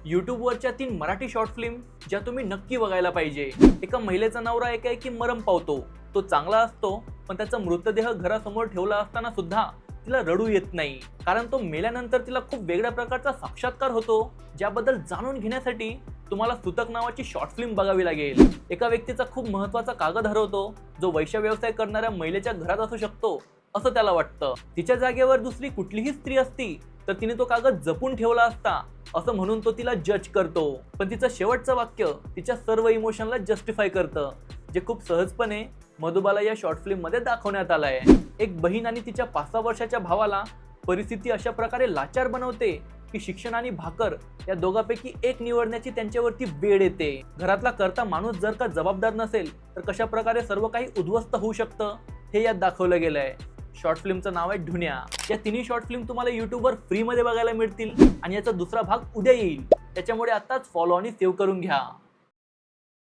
यूट्यूबवरच्या 3 Marathi short film ज्या तुम्ही नक्की बघायला पाहिजे। एका महिलेचा नवरा एकाएकी मरण पावतो। तो चांगला असतो, पण त्याचा मृतदेह घरासमोर ठेवला असताना सुद्धा तिला रडू येत नाही, कारण तो मेल्यानंतर तिला खूप वेगळ्या प्रकारचा साक्षात्कार होतो, ज्याबद्दल जाणून घेण्यासाठी तुम्हाला सुतक नावाची शॉर्ट फिल्म बघावी लागेल। एका व्यक्तीचा खूप महत्त्वाचा कागद हरवतो, जो वैश्य व्यवसाय करणाऱ्या महिलेच्या घरात असू शकतो असं त्याला वाटतं। तिच्या जागेवर दुसरी कुठलीही स्त्री असती तर तिने तो कागद जपून ठेवला असता असं म्हणून तो तिला जज करतो, पण तिचं शेवटचं वाक्य तिच्या सर्व इमोशनला जस्टिफाय करतं, जे खूप सहजपणे मधुबाला या शॉर्ट फिल्म मध्ये दाखवण्यात आलंय। एक बहीण आणि तिच्या 5-6 वर्षाच्या भावाला परिस्थिती अशा प्रकारे लाचार बनवते की शिक्षण आणि भाकर या दोघांपैकी एक निवडण्याची त्यांच्यावरती वेळ येते। घरातला करता माणूस जर का जबाबदार नसेल तर कशा प्रकारे सर्व काही उद्ध्वस्त होऊ शकतं हे यात दाखवलं गेलंय। शॉर्ट फिल्मचं नाव आहे ढुन्या। या तिन्ही शॉर्ट फिल्म तुम्हाला यूट्यूबवर फ्री मध्ये बघायला मिळतील आणि याचा दुसरा भाग उद्या येईल, त्याच्यामुळे आताच फॉलो आणि सेव्ह करून घ्या।